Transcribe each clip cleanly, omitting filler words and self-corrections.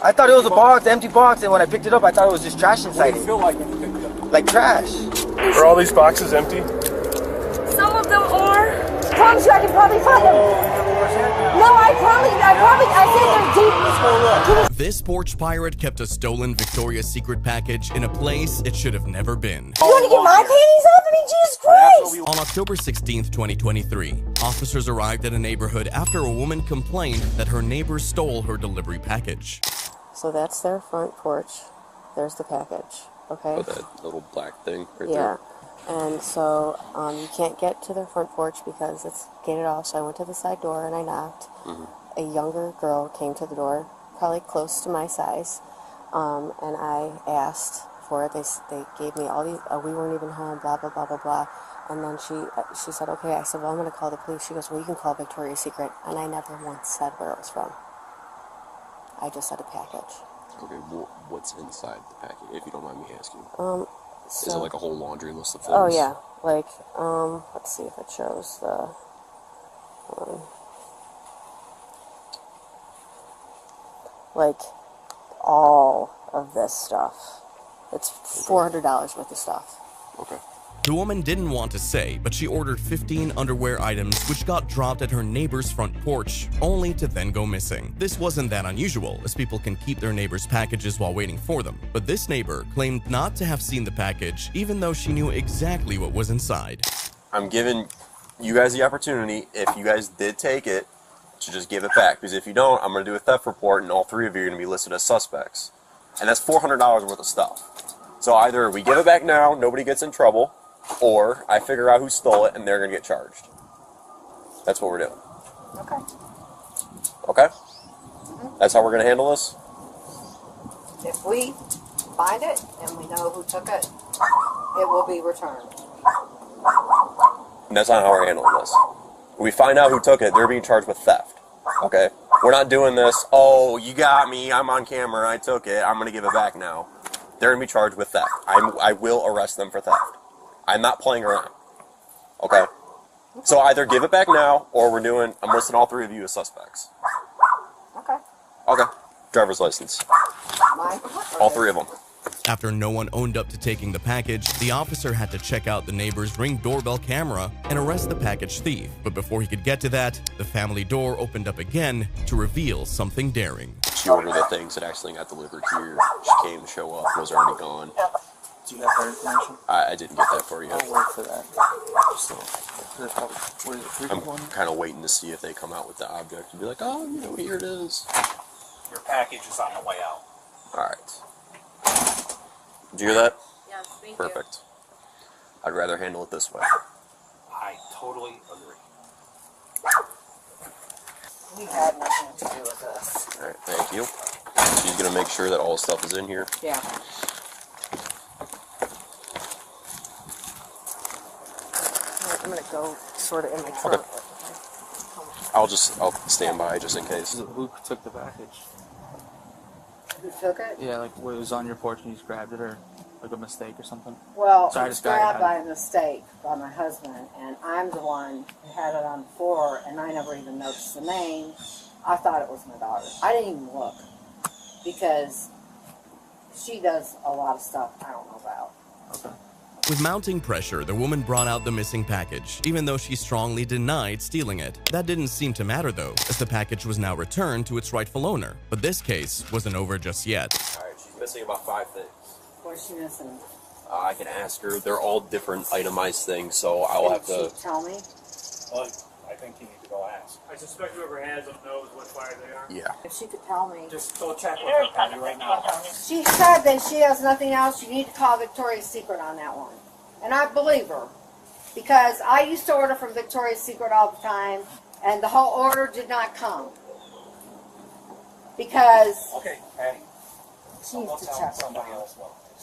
I thought it was a box, an empty box, and when I picked it up, I thought it was just trash inside it. What do you feel like when you picked it up? Like trash. Are all these boxes empty? Some of them are. I promise you I can probably find them. No, I said they're deep. Let's go look. This porch pirate kept a stolen Victoria's Secret package in a place it should have never been. You want to get my panties off? I mean, Jesus Christ! On October 16th, 2023, officers arrived at a neighborhood after a woman complained that her neighbor stole her delivery package. So that's their front porch. There's the package, okay? Oh, that little black thing right yeah. there. And so you can't get to their front porch because it's gated off. So I went to the side door and I knocked. A younger girl came to the door, probably close to my size, and I asked for it. They gave me all these. We weren't even home. Blah blah blah blah blah. And then she said, okay. I said, well, I'm going to call the police. She goes, well, you can call Victoria's Secret. And I never once said where it was from. I just said a package. Okay, well, what's inside the package, if you don't mind me asking? So, is it like a whole laundry list of things? Oh yeah, like let's see if it shows the. Like all of this stuff. It's $400 worth of stuff. Okay. The woman didn't want to say, but she ordered 15 underwear items which got dropped at her neighbor's front porch, only to then go missing. This wasn't that unusual, as people can keep their neighbor's packages while waiting for them. But this neighbor claimed not to have seen the package, even though she knew exactly what was inside. I'm giving you guys the opportunity, if you guys did take it, to just give it back. Because if you don't, I'm going to do a theft report, and all three of you are going to be listed as suspects. And that's $400 worth of stuff. So either we give it back now, nobody gets in trouble, or I figure out who stole it and they're going to get charged. That's what we're doing. Okay. Okay? That's how we're going to handle this? If we find it and we know who took it, it will be returned. And that's not how we're handling this. When we find out who took it, they're being charged with theft. Okay? We're not doing this, oh, you got me, I'm on camera, I took it, I'm going to give it back now. They're going to be charged with theft. I will arrest them for theft. I'm not playing around. Okay? So either give it back now, or I'm listing all three of you as suspects. Okay. Okay. Driver's license. Mine? All three of them. After no one owned up to taking the package, the officer had to check out the neighbor's Ring doorbell camera and arrest the package thief. But before he could get to that, the family door opened up again to reveal something daring. She ordered the things that actually got delivered here. She came to show up, was already gone. Do you have that information? I didn't get that for you. I'll wait for that. So, What is it, I'm kind of waiting to see if they come out with the object and be like, oh, you know, here it is. Your package is on the way out. Alright. Did you hear that? Yes, thank you. Perfect. I'd rather handle it this way. I totally agree. We had nothing to do with this. Alright, thank you. She's going to make sure that all the stuff is in here. Yeah. I'm gonna go sort of in my trunk. Okay. I'll stand by just in case. Who took the package? Who took it? Yeah, like it was on your porch and you just grabbed it, or like a mistake or something? Well, Sorry, it was this guy grabbed by had a mistake by my husband, and I'm the one who had it on the floor, and I never even noticed the name. I thought it was my daughter. I didn't even look, because she does a lot of stuff I don't know about. Okay. With mounting pressure, the woman brought out the missing package, even though she strongly denied stealing it. That didn't seem to matter though, as the package was now returned to its rightful owner. But this case wasn't over just yet. Alright, she's missing about 5 things. What's she missing? I can ask her. They're all different itemized things, so I'll have to... Did she tell me? Well, I think you need to go ask. I suspect whoever has them knows what fire they are. Yeah. If she could tell me. Just go check with her, Penny, right now. She said that she has nothing else. You need to call Victoria's Secret on that one. And I believe her. Because I used to order from Victoria's Secret all the time, and the whole order did not come. Because Okay, Penny. she needs to check with them.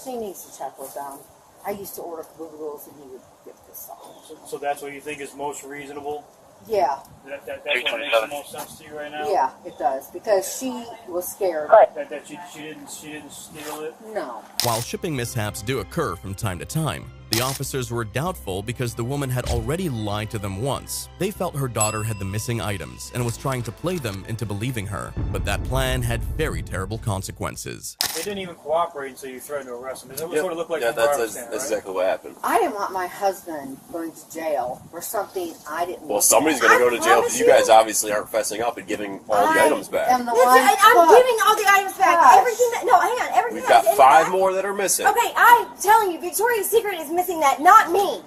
She needs to check with them. I used to order Googles and he would get this stuff. So that's what you think is most reasonable? Yeah. That's what makes the most sense to you right now? Yeah, it does. Because she was scared. That she didn't steal it? No. While shipping mishaps do occur from time to time, The officers were doubtful because the woman had already lied to them once. They felt her daughter had the missing items and was trying to play them into believing her. But that plan had very terrible consequences. They didn't even cooperate until you threatened to arrest them. Does that sort of look like that's exactly what happened. I didn't want my husband going to jail for something I didn't. Well, somebody's going to go to jail because you guys obviously aren't fessing up and giving all the items back. I'm giving all the items back. Everything that, no, hang on. Everything We've got 5 more that are missing. Okay, I'm telling you, Victoria's Secret is missing that, not me.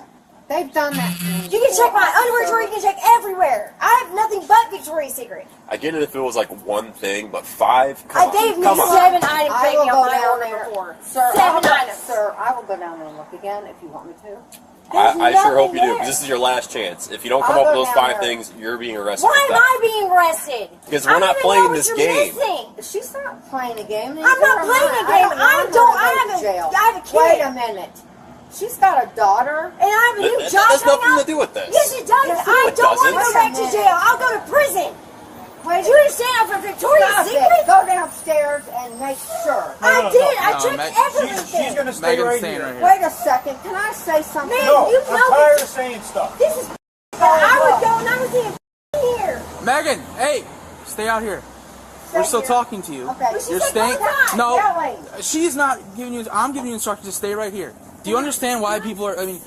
They've done that. You can check my underwear drawer, you can check everywhere. I have nothing but Victoria's Secret. I get it if it was like one thing, but 5? They've missed 7 items, I will baby, go on my down order there. before. Sir, 7 items. Sir, I will go down there and look again if you want me to. I sure hope you do, because this is your last chance. If you don't come up with those 5 things, you're being arrested. Why am I being arrested? Because we're not playing this game. She's not playing a game. I'm not playing a game. I have a kid. Wait a minute. She's got a daughter. And I have a new job. That has nothing to do with this. Yes, it does. I don't want to go back to jail. I'll go to prison. Do you understand? I'm from Victoria's Secret. Go downstairs and make sure. I did. I checked everything. She's going to stay right here. Wait a second. Can I say something? Man, No, you I'm know tired of saying stuff. This is. I would go and I was in here. Megan, hey, stay out here. We're still talking to you. Okay. You're staying. No, she's not giving you. I'm giving you instructions to stay right here. Do you understand why people are? I mean,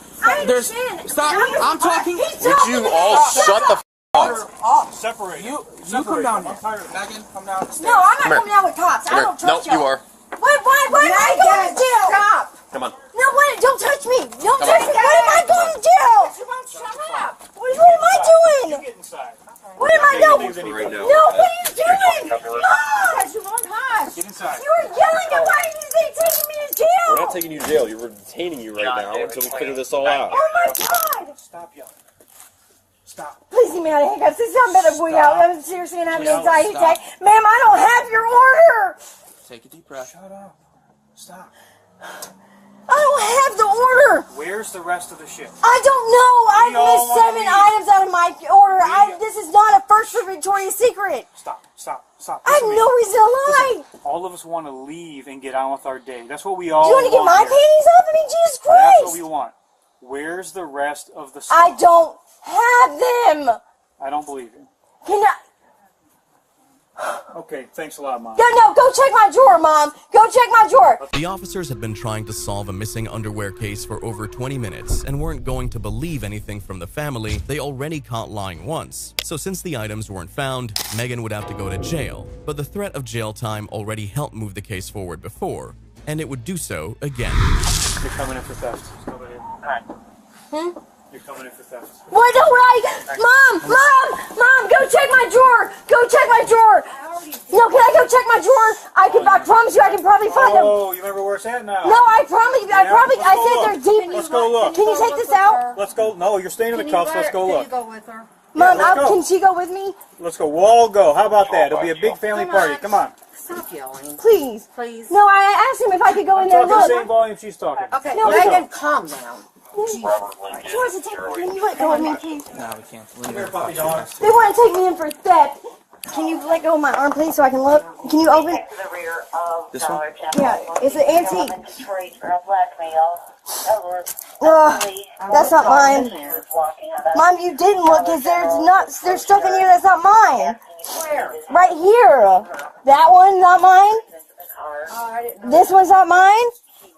there's. Stop. I'm talking. Would you all shut the up? Separate. You come down here. Megan, come down. No, I'm not coming down with cops. I don't trust you are. Why am I going to jail? Stop. Come on. No, wait, don't touch me. Don't touch me. Why am I going to jail? Shut up. What am I doing? Get inside. What am I doing? Right now. No, what are you doing? Mom! Get inside. You were yelling at why are you taking me to jail? We're not taking you to jail. We're detaining you right now until we figure this all out. Oh my God! Stop yelling. Stop. Please get me out of handcuffs. This is not better going out. I'm seriously gonna have an anxiety attack. Ma'am, I don't have your order. Take a deep breath. Shut up. Stop. I don't have the order. Where's the rest of the ship? I don't know. I We all missed 7 wanna items out of my order. This is not a first for Victoria's Secret. Stop. I have no reason to lie. All of us want to leave and get on with our day. That's what we all Do you want to get my here. panties up? I mean, Jesus That's what Christ. we want. Where's the rest of the stuff? I don't have them. I don't believe you. Can I? Okay, thanks a lot, Mom. No, go check my drawer, Mom. Go check my drawer. The officers had been trying to solve a missing underwear case for over 20 minutes and weren't going to believe anything from the family they already caught lying once. So since the items weren't found, Megan would have to go to jail. But the threat of jail time already helped move the case forward before, and it would do so again. You're coming in for theft. Come in. You're coming in for theft. What don't Mom, go check my drawer. Go check my drawer. No, can I go check my drawer? I promise you I can probably find them. Oh, you remember where it's at now? No, I promise you, I said they're deep. Let's go look. Can you take this out? Let's go. No, you're staying in the cuffs. Let's go look. Can you go with her? Mom, let's go. can she go with me? Let's go. We'll all go. How about that? It'll be a big family party. Come on. Stop yelling. Please. Please. No, I asked him if I could go in there and Talking the look. same volume she's talking. Okay, No, Megan, calm down. She wants to take me. Can you let go of me, please? No, we can't. Come here, puppy dog. They want to take me in for theft. Can you let go of my arm, please, so I can look? Can you open? This one? Yeah, it's an antique. That's not mine. Mom, you didn't look, because there's stuff in here that's not mine. Where? Right here. That one, not mine. Oh, I didn't know. This one's not mine.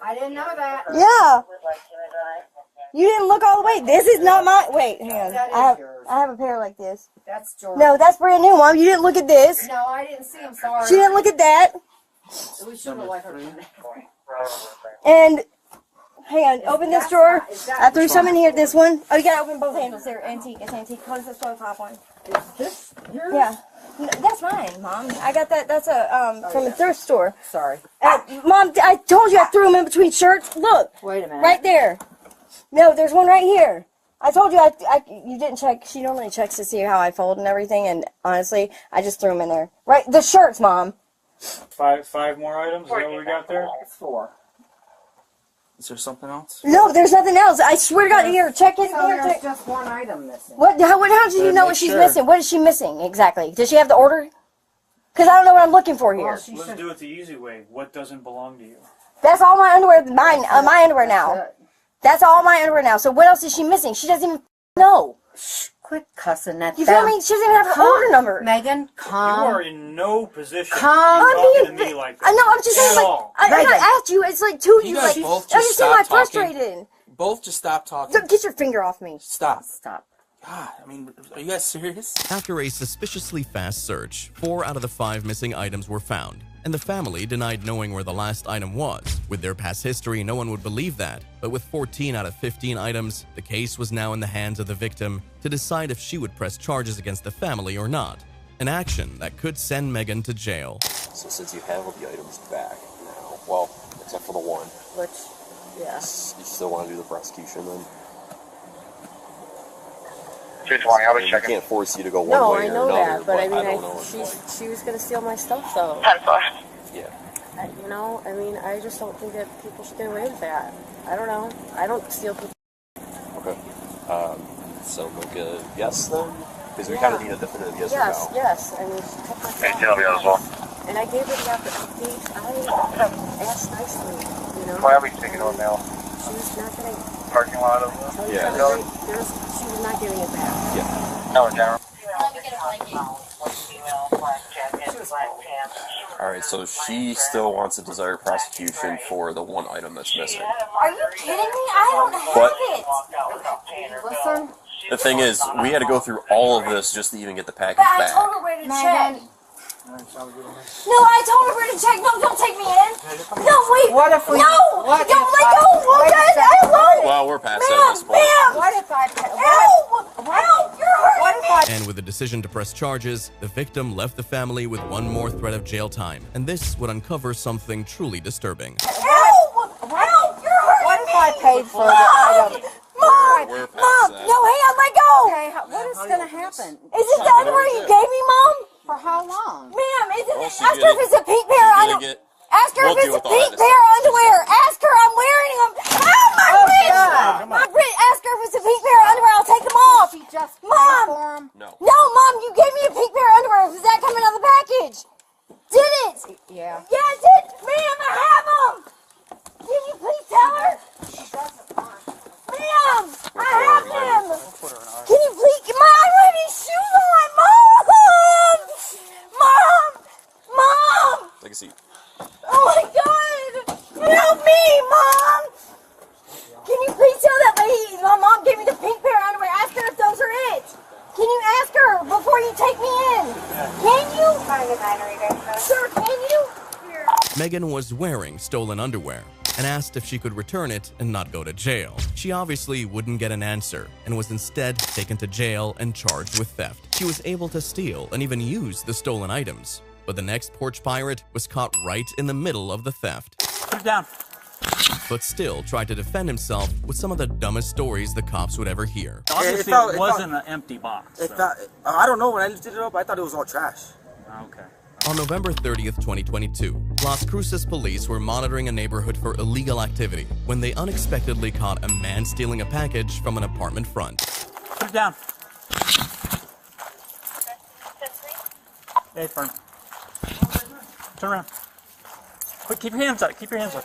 I didn't know that. Yeah. You didn't look all the way. This is not mine. Wait, hang on. That is yours. I have a pair like this. That's George. No, that's brand new, Mom. You didn't look at this. No, I didn't see him. Sorry. She didn't look at that. We should have let her. And hang on, open this drawer. Is that I threw some in here. This one. Oh, you gotta open both handles. They're antique. It's antique. Close this top one. Is this yours? Yeah. No, that's mine, Mom. I got that. That's from a thrift store. Sorry. Mom, I told you I threw them in between shirts. Look. Wait a minute. Right there. No, there's one right here. I told you you didn't check. She normally checks to see how I fold and everything, and honestly, I just threw them in there. Right, the shirts, Mom. Five more items. Is that what we got there? It's 4. Is there something else? No, there's nothing else. I swear to God, here, check it. So Here, there's check. just one item missing. How did you know what she's sure. missing? What is she missing exactly? Does she have the order? Because I don't know what I'm looking for here. Well, she Let's should. do it the easy way. What doesn't belong to you? That's all my underwear. My underwear now. That's all my underwear now. So what else is she missing? She doesn't even know. Quit cussing at You feel me? She doesn't even have her order number. Megan, You calm. are in no position Calm. to be talking to me like that. I know, I'm just saying, At like, all. I'm not at you. It's like to you. guys Like, both I just understand why I'm stop talking. frustrated. Both just stop talking. Get your finger off me. Stop. Stop. God, I mean, are you guys serious? After a suspiciously fast search, 4 out of the 5 missing items were found, and the family denied knowing where the last item was. With their past history, no one would believe that, but with 14 out of 15 items, the case was now in the hands of the victim to decide if she would press charges against the family or not, an action that could send Megan to jail. So since you have all the items back now, well, except for the one, Which, yeah. you still want to do the prosecution then? 220, I'll be You checking. can't force you to go one No, way I or know another, that, but I mean, don't know. she was gonna steal my stuff, though. 10-4. Yeah. You know, I mean, I just don't think that people should get away with that. I don't know. I don't steal people. Okay. So like a yes then? Because we kind of need a definitive yes, Yes, or no. yes. I mean, she took my Hey, stuff. Sylvia as well. And I gave her the opportunity. I asked nicely, you know. Why are we taking it now? She was not gonna Parking lot of tell you Yeah. something. She was not giving it back. Yeah. No, in general. Alright, so she still wants to desire prosecution for the one item that's missing. Are you kidding me? I don't have But it. Listen, the thing is, we had to go through all of this just to even get the package But I back. told her where to Megan. check. No, I told her where to check. No, don't take me in. No, wait. What if we- No, what don't if let I- go. wait a Okay, I second. alone. Well, we're past that at this point. Ma'am, what if I... help, help, you're hurting me. And with the decision to press charges, the victim left the family with one more threat of jail time, and this would uncover something truly disturbing. Help, help, you're hurting What if me. I paid for the item? Mom, We're past Mom, that. no, hang on, let go. Okay, what is going to happen? Is it the underwear you gave me, Mom? For how long? Ma'am, isn't Well, it? she's Ask her gonna- if it's a pink pair of gonna underwear. get- Ask her we'll if deal it's a with all pink that pair of underwear. Ask her, I'm wearing them. Ow, my wrist! God. My wrist. Ask her if it's a pink pair of underwear. I'll take them off. She just paid Mom. for 'em? No. No, Mom, you gave me a pink pair of underwear. Does that come in the package? Did it? Yeah. Yeah, it did. Ma'am, I have them. Can you please tell her? Ma'am, I have them. Can you please? Mom, I don't have any shoes on. Mom! Mom! Mom! Take a seat. Oh my God! Help me, Mom! Can you please tell that lady my mom gave me the pink pair of underwear? Ask her if those are it. Can you ask her before you take me in? Can you? Sir, can you? Here. Megan was wearing stolen underwear and asked if she could return it and not go to jail. She obviously wouldn't get an answer and was instead taken to jail and charged with theft. She was able to steal and even use the stolen items, but the next porch pirate was caught right in the middle of the theft. Put it down. But still tried to defend himself with some of the dumbest stories the cops would ever hear. Obviously, felt- it it wasn't an empty box. It so- felt, I don't know. When I lifted it up, I thought it was all trash. Okay. On November 30th, 2022, Las Cruces police were monitoring a neighborhood for illegal activity when they unexpectedly caught a man stealing a package from an apartment front. Put it down. Hey, firm. Turn around. Quick, keep your hands up. Keep your hands up.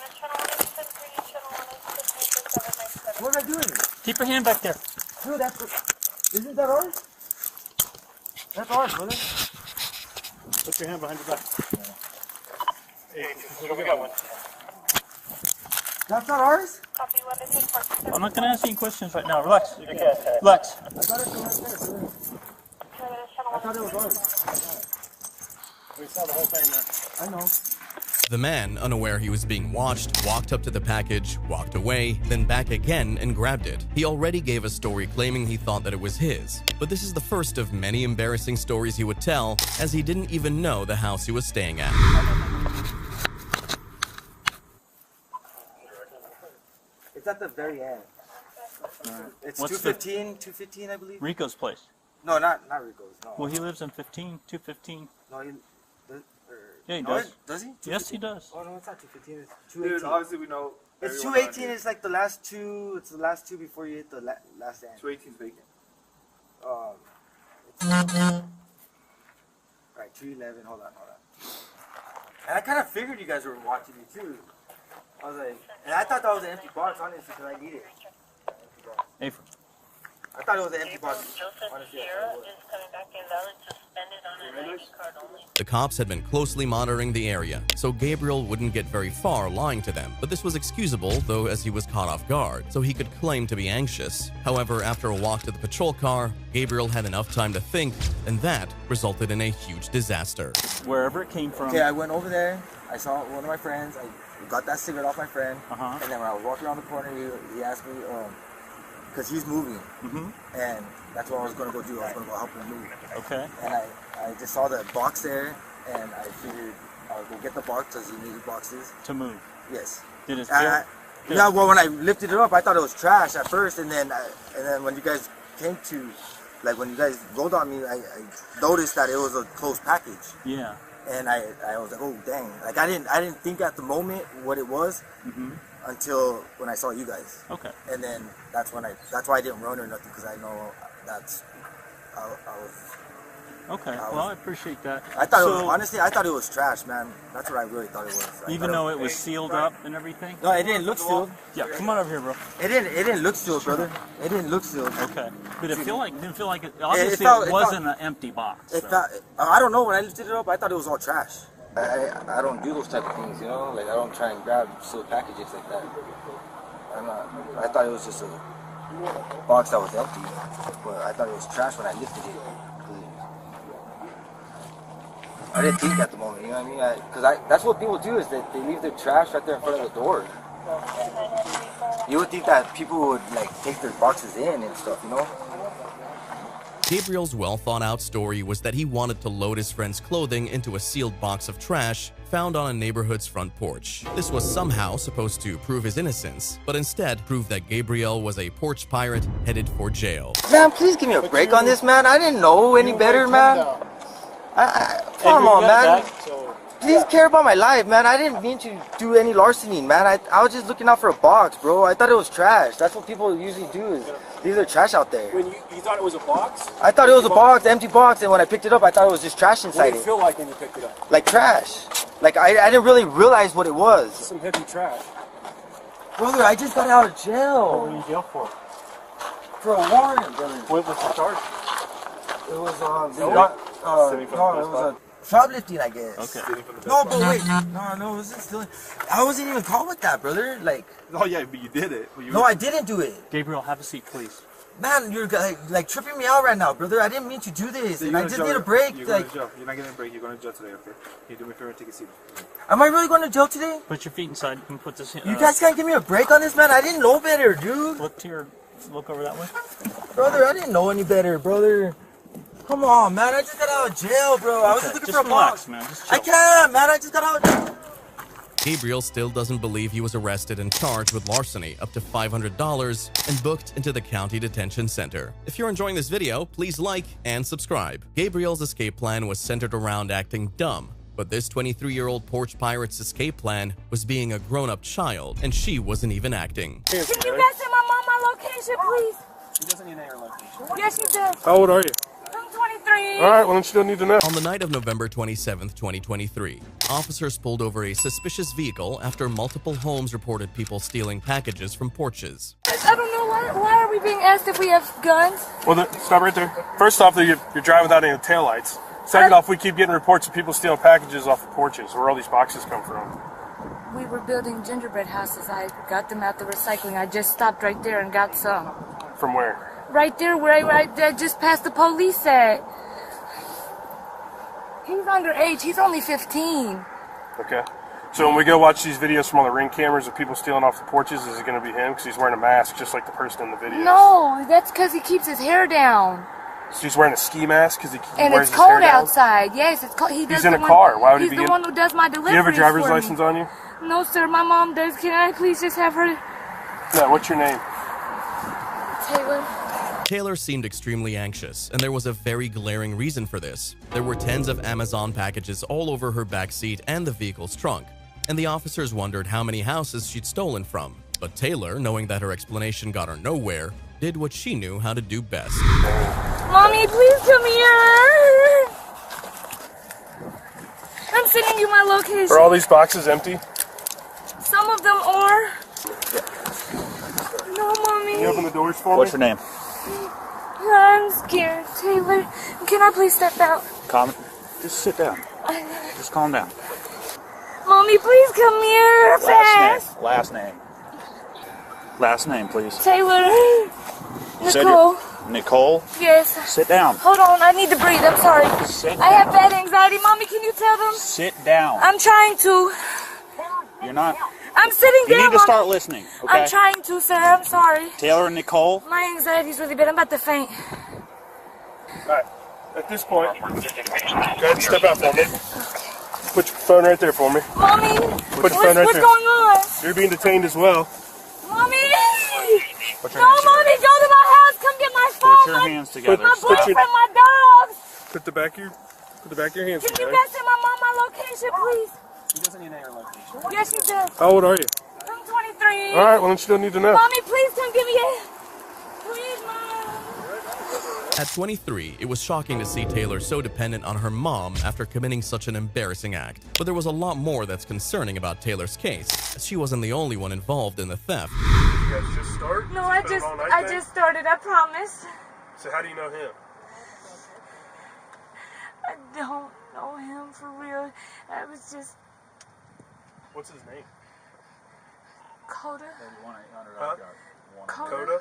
What am I doing? Keep your hand back there. Dude, isn't that ours? That's ours, brother. Put your hand behind your back. That's not ours? I'm not going to ask you any questions right now. Relax. Relax. I got it from right there, brother. I thought it was ours. We saw the whole thing there. I know. The man, unaware he was being watched, walked up to the package, walked away, then back again and grabbed it. He already gave a story claiming he thought that it was his, but this is the first of many embarrassing stories he would tell, as he didn't even know the house he was staying at. It's at the very end. It's What's 215, I believe. Rico's place. No, not Rico's. No. Well, he lives in 215. No, Yeah, he no, does. Does he? Yes, he does. Oh no, it's not 215. It's 218. Dude, obviously we know. It's everyone around 218. here. It's like the last two. It's the last two before you hit the last end. 218's vacant. Right, 211. Hold on. And I kind of figured you guys were watching me too. I was like, and I thought that was an empty box, honestly, because I need it. Hey, I thought it was an empty box. The cops had been closely monitoring the area, so Gabriel wouldn't get very far lying to them, but this was excusable, though, as he was caught off guard, so he could claim to be anxious. However, after a walk to the patrol car, Gabriel had enough time to think, and that resulted in a huge disaster. Wherever it came from. Okay, I went over there. I saw one of my friends. I got that cigarette off my friend. Uh-huh. And then when I was walking around the corner, he asked me, because he's moving. Mm-hmm. And that's what I was going to go do. I was going to go help him move. Okay. And I just saw the box there, and I figured I would go get the box because he needed boxes. To move. Yes. Did it feel? Yeah, well, when I lifted it up, I thought it was trash at first, and then when you guys came to, like when you guys rolled on me, I noticed that it was a closed package. Yeah. And I was like, oh dang! Like I didn't think at the moment what it was until when I saw you guys. Okay. And then that's why I didn't run or nothing, because I know that's I was. Okay. Well, I appreciate that. I thought honestly, I thought it was trash, man. That's what I really thought it was. Even though it was sealed up and everything? No, it didn't look sealed. Yeah, come on over here, bro. It didn't look sealed, brother. It didn't look sealed. Okay. But didn't feel like it obviously it wasn't an empty box. So. I don't know, when I lifted it up, I thought it was all trash. I don't do those type of things, you know? Like I don't try and grab sealed packages like that. I thought it was just a box that was empty, but I thought it was trash when I lifted it. I didn't think at the moment, you know what I mean? Because that's what people do, is that they leave their trash right there in front of the door. You would think that people would like take their boxes in and stuff, you know? Gabriel's well-thought-out story was that he wanted to load his friend's clothing into a sealed box of trash found on a neighborhood's front porch. This was somehow supposed to prove his innocence, but instead proved that Gabriel was a porch pirate headed for jail. Man, please give me a break on this, man. I didn't know any better, man. Come on, man. Please care about my life, man. I didn't mean to do any larceny, man. I was just looking out for a box, bro. I thought it was trash. That's what people usually do, is leave their trash out there. When you thought it was a box? I thought it was a box, empty box, and when I picked it up, I thought it was just trash inside What did it feel like when you picked it up? Like trash. Like I didn't really realize what it was. Some heavy trash. Brother, I just got out of jail. What were you in jail for? For a warrant, brother. What was the charge? It was it was shoplifting, I guess. Okay. No, but wait, no, it wasn't stealing. I wasn't even caught with that, brother. Like, Oh yeah, but you did it. no, I didn't do it. Gabriel, have a seat, please. Man, you're like tripping me out right now, brother. I didn't mean to do this, and I just need a break. You're Like, going to jail. You're not getting a break. You're going to jail today, okay? Can you do me a favor and take a seat? am I really going to jail today? Put your feet inside. You can put this in. You guys can't give me a break on this, man. I didn't know better, dude. Look over that way. Brother, I didn't know any better, brother. Come on, man. I just got out of jail, bro. I was just looking for a box. Man. Just I can't, man. I just got out of jail. Gabriel still doesn't believe he was arrested and charged with larceny up to $500 and booked into the county detention center. If you're enjoying this video, please like and subscribe. Gabriel's escape plan was centered around acting dumb, but this 23-year-old porch pirate's escape plan was being a grown-up child, and she wasn't even acting. Can you guys send my mom my location, please? She doesn't need your location. Yes, she does. How old are you? I'm 23. All right, well, then you don't need to know. On the night of November 27, 2023, officers pulled over a suspicious vehicle after multiple homes reported people stealing packages from porches. I don't know why are we being asked if we have guns? Well, stop right there. First off, you're driving without any taillights. Second off, we keep getting reports of people stealing packages off of porches. Where all these boxes come from? We were building gingerbread houses. I got them at the recycling. I just stopped right there and got some. From where? Right there where I just passed the police at. He's underage. He's only 15. Okay. So when we go watch these videos from all the Ring cameras of people stealing off the porches, is it going to be him? Because he's wearing a mask just like the person in the video. No, that's because he keeps his hair down. So he's wearing a ski mask because he And wears it's his hair cold down? outside. Yes, it's cold. He's in a car. Why would he be in? He's the one who does my deliveries. Do you have a driver's for me. license on you? No, sir. My mom does. Can I please just have her? No, what's your name? Taylor. Taylor seemed extremely anxious, and there was a very glaring reason for this. There were tens of Amazon packages all over her back seat and the vehicle's trunk, and the officers wondered how many houses she'd stolen from. But Taylor, knowing that her explanation got her nowhere, did what she knew how to do best. Mommy, please come here. I'm sending you my location. Are all these boxes empty? Some of them are. No, Mommy. Can you open the doors for me? What's your name? I'm scared. Taylor, can I please step out? Calm. Just sit down. Just calm down. Mommy, please come here fast. Last name. Last name, please. Taylor. You said Nicole. Nicole? Yes. Sit down. Hold on, I need to breathe. I'm sorry. Sit I have bad anxiety. Mommy, can you tell them? Sit down. I'm trying to. You're not. I'm sitting You down. need to Mommy. start listening. Okay. I'm trying to, sir. I'm sorry. Taylor and Nicole. My anxiety's really bad. I'm about to faint. Alright. At this point, go ahead and step out for me. Put your phone right there for me. Mommy, Put your phone right what's there. going on? You're being detained as well. Mommy! Put your No, hands Mommy, go to my house. Come get my phone. Put your hands together. My boyfriend, my dogs. Put the back of your hands Can you together. guys send my mom my location, please? He doesn't need her location. Yes, she does. How old are you? I'm 23. Alright, well then you don't need to know. Mommy, please come give me a... Please, Mom. At 23, it was shocking to see Taylor so dependent on her mom after committing such an embarrassing act. But there was a lot more that's concerning about Taylor's case, as she wasn't the only one involved in the theft. You guys just start? No, I just started, I promise. So how do you know him? I don't know him for real. I was just... What's his name? Coda. Huh? Coda.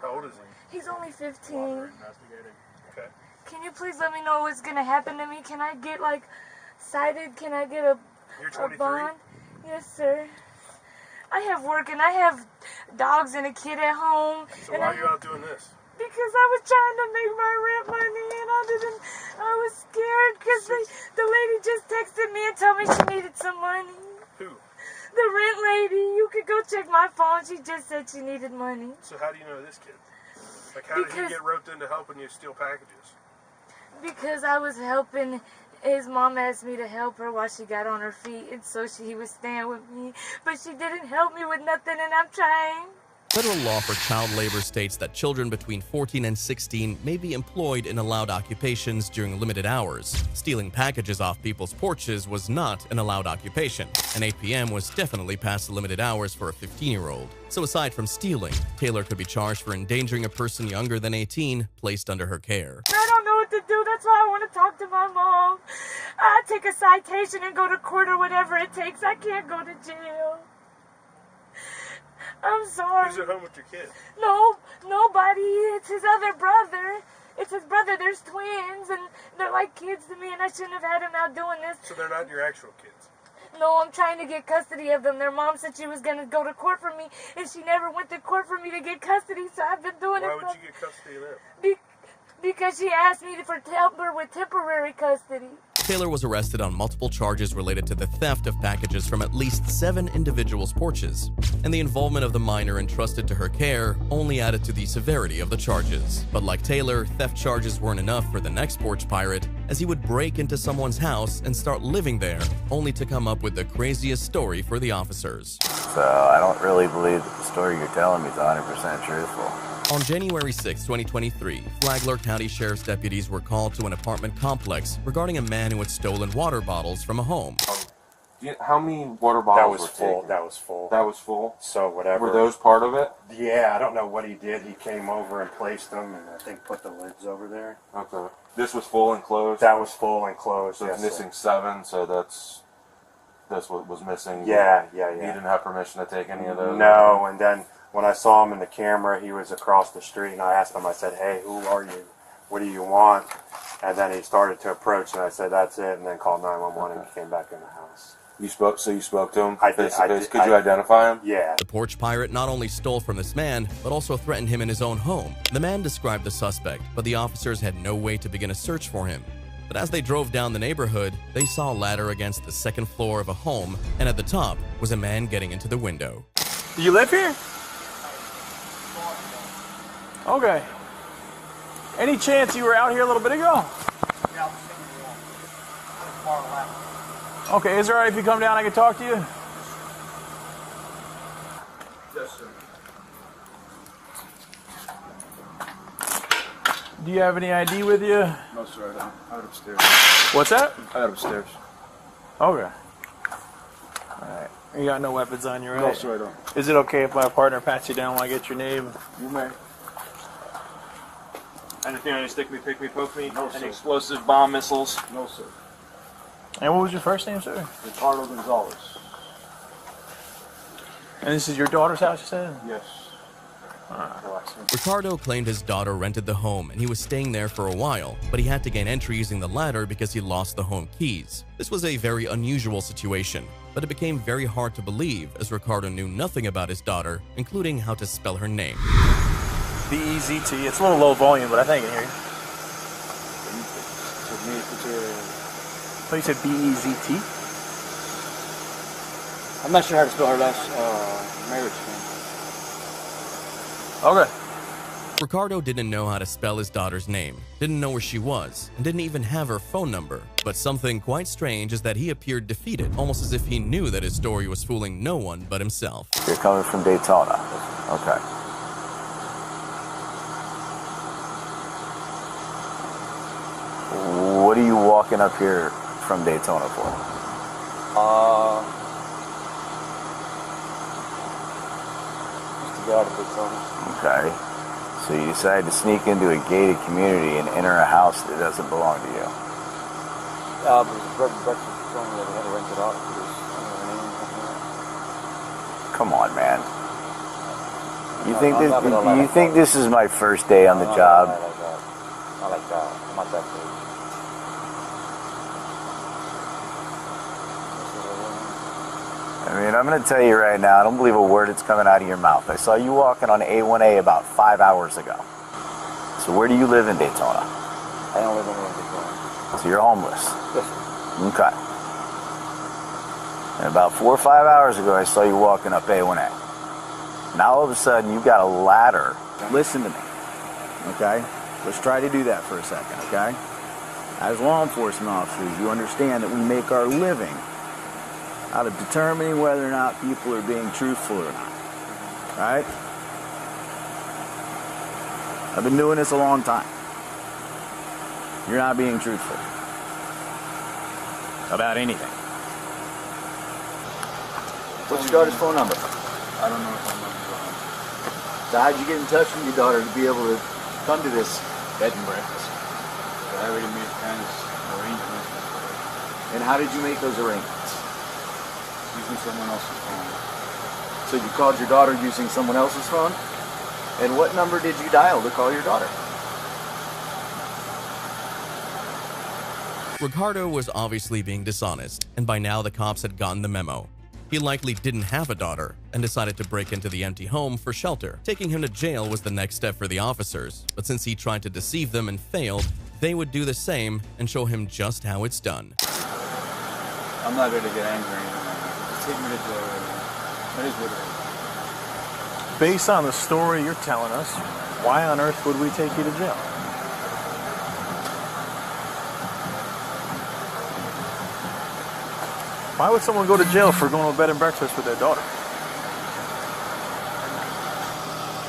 How old is he? He's only 15. Okay. Can you please let me know what's gonna happen to me? Can I get like cited? Can I get a You're 23? bond? Yes, sir. I have work and I have dogs and a kid at home. So and why are you out doing this? Because I was trying to make my rent money and I was scared because the lady just texted me and told me she needed some money. Who? The rent lady. You could go check my phone. She just said she needed money. So how do you know this kid? Like how did he get roped into helping you steal packages? Because I was helping. His mom asked me to help her while she got on her feet, and so he was staying with me. But she didn't help me with nothing, and I'm trying. Federal law for child labor states that children between 14 and 16 may be employed in allowed occupations during limited hours. Stealing packages off people's porches was not an allowed occupation, and 8 p.m. was definitely past the limited hours for a 15-year-old. So aside from stealing, Taylor could be charged for endangering a person younger than 18 placed under her care. I don't know what to do. That's why I want to talk to my mom. I take a citation and go to court or whatever it takes. I can't go to jail. I'm sorry. Who's at home with your kid? No, nobody. It's his other brother. It's his brother. There's twins, and they're like kids to me, and I shouldn't have had him out doing this. So they're not your actual kids? No, I'm trying to get custody of them. Their mom said she was going to go to court for me, and she never went to court for me to get custody, so I've been doing it. Why would you get custody of them? Because she asked me for help her with temporary custody. Taylor was arrested on multiple charges related to the theft of packages from at least 7 individuals' porches, and the involvement of the minor entrusted to her care only added to the severity of the charges. But like Taylor, theft charges weren't enough for the next porch pirate, as he would break into someone's house and start living there, only to come up with the craziest story for the officers. So I don't really believe that the story you're telling me is 100% truthful. On January 6, 2023, Flagler County Sheriff's deputies were called to an apartment complex regarding a man who had stolen water bottles from a home. How many water bottles were taken? That was full. That was full? So whatever. Were those part of it? Yeah, I don't know what he did. He came over and placed them and I think put the lids over there. Okay. This was full and closed? That was full and closed, So yes, it's missing 7, so that's what was missing. Yeah. He didn't have permission to take any of those? No, and then when I saw him in the camera, he was across the street, and I asked him, I said, hey, who are you? What do you want? And then he started to approach, and I said, that's it, and then called 911 and came back in the house. You spoke to him? I did. Could you identify him? Yeah. The porch pirate not only stole from this man, but also threatened him in his own home. The man described the suspect, but the officers had no way to begin a search for him. But as they drove down the neighborhood, they saw a ladder against the second floor of a home, and at the top was a man getting into the window. Do you live here? Okay. Any chance you were out here a little bit ago? Yeah, Okay, is it alright if you come down, I can talk to you? Yes, sir. Do you have any ID with you? No, sir, I don't. I had upstairs. What's that? I had upstairs. Okay. Alright. You got no weapons on you, right? No, sir, I don't. Is it okay if my partner pats you down while I get your name? You may. Anything on your stick me, pick me, poke me? No, Any sir. explosive bomb missiles? No, sir. And what was your first name, sir? Ricardo Gonzalez. And this is your daughter's house, you said? Yes. Ricardo claimed his daughter rented the home and he was staying there for a while, but he had to gain entry using the ladder because he lost the home keys. This was a very unusual situation, but it became very hard to believe as Ricardo knew nothing about his daughter, including how to spell her name. B-E-Z-T. It's a little low volume, but I think I can hear you. Oh, you said B-E-Z-T? I'm not sure how to spell her last marriage name. Okay. Ricardo didn't know how to spell his daughter's name, didn't know where she was, and didn't even have her phone number. But something quite strange is that he appeared defeated, almost as if he knew that his story was fooling no one but himself. You're coming from Daytona. Okay. What are you walking up here from Daytona for? Just to get out of Daytona. Okay. So you decided to sneak into a gated community and enter a house that doesn't belong to you. But it was a bread and breakfast told me that we had to rent it out. Come on, man. You think this is my first day on the job? Not like that. I'm not that big. I mean, I'm going to tell you right now, I don't believe a word that's coming out of your mouth. I saw you walking on A1A about 5 hours ago. So where do you live in Daytona? I don't live in Daytona. So you're homeless? Yes, sir. Okay. And about 4 or 5 hours ago, I saw you walking up A1A. Now all of a sudden, you've got a ladder. Listen to me, okay? Let's try to do that for a second, okay? As law enforcement officers, you understand that we make our living out of determining whether or not people are being truthful or not, right? I've been doing this a long time. You're not being truthful about anything. What's your daughter's phone number? I don't know if I'm going. So how'd you get in touch with your daughter to be able to come to this bed and breakfast? I already made kind of arrangements. And how did you make those arrangements? Using someone else's phone. So you called your daughter using someone else's phone? And what number did you dial to call your daughter? Ricardo was obviously being dishonest, and by now the cops had gotten the memo. He likely didn't have a daughter and decided to break into the empty home for shelter. Taking him to jail was the next step for the officers, but since he tried to deceive them and failed, they would do the same and show him just how it's done. I'm not going to get angry or anything like that. Just take me to jail right now. That is what it is. Based on the story you're telling us, why on earth would we take you to jail? Why would someone go to jail for going to a bed and breakfast with their daughter?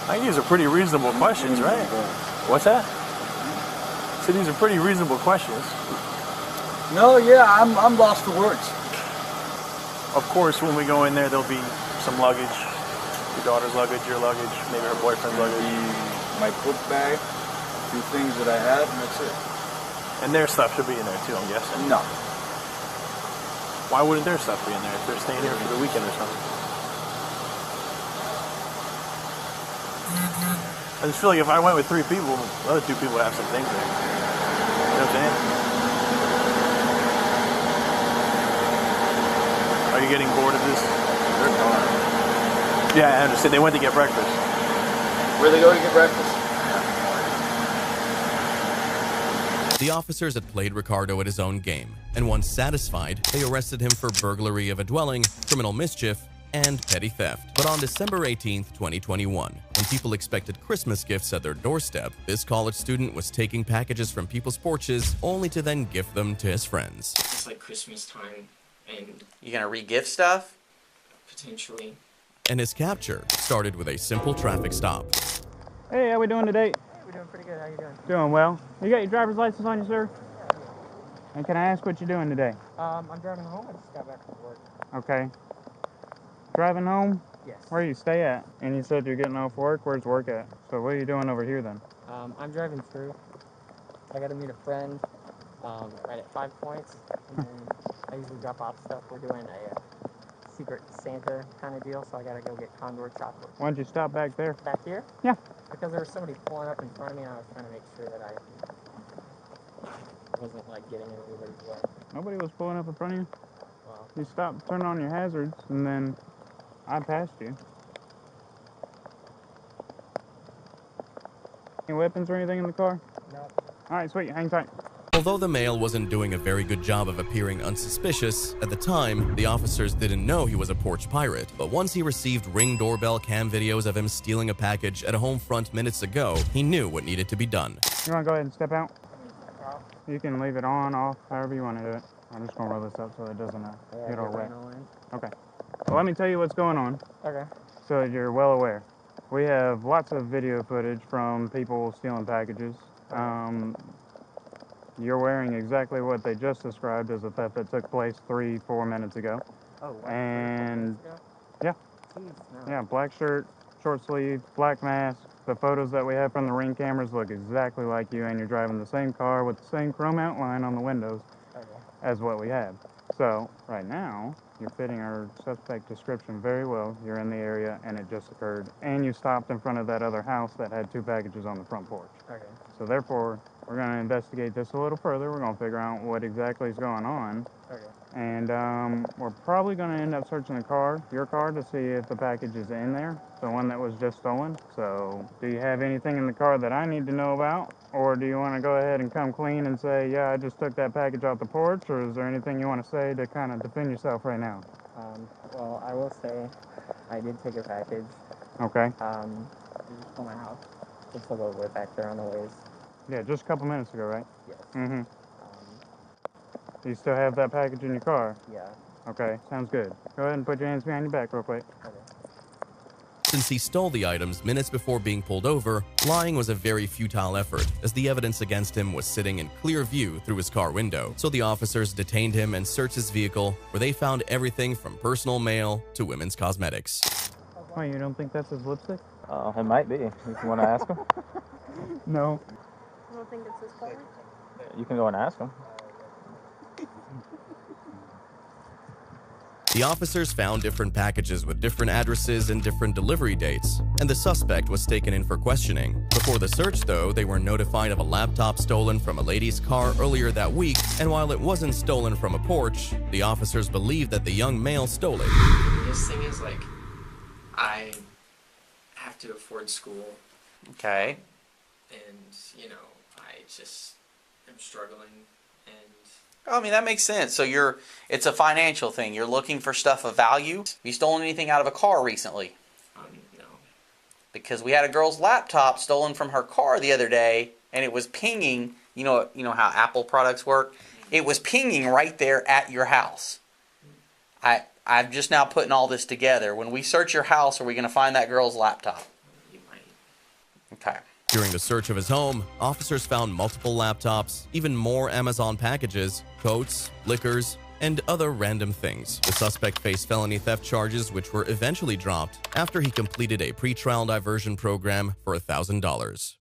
I think these are pretty reasonable questions, right? What's that? So these are pretty reasonable questions. No, yeah, I'm lost for words. Of course, when we go in there, there'll be some luggage. Your daughter's luggage, your luggage, maybe her boyfriend's luggage. My book bag, a few things that I had, and that's it. And their stuff should be in there too, I'm guessing. No. Why wouldn't their stuff be in there if they're staying here for the weekend or something? I just feel like if I went with 3 people, the other 2 people would have some things there. You know what I'm saying? Are you getting bored of this? They're gone. Yeah, I understand. They went to get breakfast. Where'd they go to get breakfast? The officers had played Ricardo at his own game, and once satisfied, they arrested him for burglary of a dwelling, criminal mischief, and petty theft. But on December 18th, 2021, when people expected Christmas gifts at their doorstep, this college student was taking packages from people's porches only to then gift them to his friends. It's like Christmas time, and you gonna re-gift stuff? Potentially. And his capture started with a simple traffic stop. Hey, how we doing today? We're doing pretty good. How you doing? Doing well. You got your driver's license on you, sir? And can I ask what you're doing today? I'm driving home. I just got back from work. Okay. Driving home? Yes. Where do you stay at? And you said you're getting off work. Where's work at? So what are you doing over here then? I'm driving through. I got to meet a friend right at 5 points. And then I usually drop off stuff. We're doing a Secret Santa kind of deal, so I got to go get Condor chocolate. Why don't you stop back there? Back here? Yeah. Because there was somebody pulling up in front of me, and I was trying to make sure that I wasn't, like, getting in anybody's way. Nobody was pulling up in front of you? Well, You stopped, turned on your hazards, and then I passed you. Any weapons or anything in the car? no. All right, sweet. Hang tight. Although the male wasn't doing a very good job of appearing unsuspicious, at the time, the officers didn't know he was a porch pirate. But once he received Ring doorbell cam videos of him stealing a package at a home front minutes ago, he knew what needed to be done. You want to go ahead and step out? You can leave it on, off, however you want to do it. I'm just going to roll this up so it doesn't get all wet. Okay. Well, let me tell you what's going on. Okay. So you're well aware. We have lots of video footage from people stealing packages. You're wearing exactly what they just described as a theft that took place 3-4 minutes ago. Oh, wow. And yeah, Jeez, no. yeah, black shirt, short sleeve, black mask. The photos that we have from the Ring cameras look exactly like you, and you're driving the same car with the same chrome outline on the windows as what we have. So right now, you're fitting our suspect description very well. You're in the area, and it just occurred. And you stopped in front of that other house that had 2 packages on the front porch. Okay. So therefore, we're going to investigate this a little further. We're going to figure out what exactly is going on. Okay. And we're probably going to end up searching the car, your car, to see if the package is in there, the one that was just stolen. So do you have anything in the car that I need to know about? Or do you want to go ahead and come clean and say, yeah, I just took that package off the porch? Or is there anything you want to say to kind of defend yourself right now? Well, I will say I did take a package. Okay. From my house. It's a little bit back there on the ways. Yeah, just a couple minutes ago, right? Yes. Mm-hmm. You still have that package in your car? Yeah. Okay, sounds good. Go ahead and put your hands behind your back real quick. Okay. Since he stole the items minutes before being pulled over, lying was a very futile effort, as the evidence against him was sitting in clear view through his car window. So the officers detained him and searched his vehicle, where they found everything from personal mail to women's cosmetics. Wait, you don't think that's his lipstick? It might be. If you want to ask him, No. You don't think it's his car? you can go and ask him. The officers found different packages with different addresses and different delivery dates, and the suspect was taken in for questioning. Before the search, though, they were notified of a laptop stolen from a lady's car earlier that week, and while it wasn't stolen from a porch, the officers believed that the young male stole it. This thing is like, I have to afford school, Okay. and, you know, I just am struggling, and I mean, that makes sense. So it's a financial thing. You're looking for stuff of value. Have you stolen anything out of a car recently? no. Because we had a girl's laptop stolen from her car the other day, and it was pinging. You know how Apple products work? It was pinging right there at your house. I'm just now putting all this together. When we search your house, are we going to find that girl's laptop? You might. Okay. During the search of his home, officers found multiple laptops, even more Amazon packages, coats, liquors, and other random things. The suspect faced felony theft charges, which were eventually dropped after he completed a pretrial diversion program for $1,000.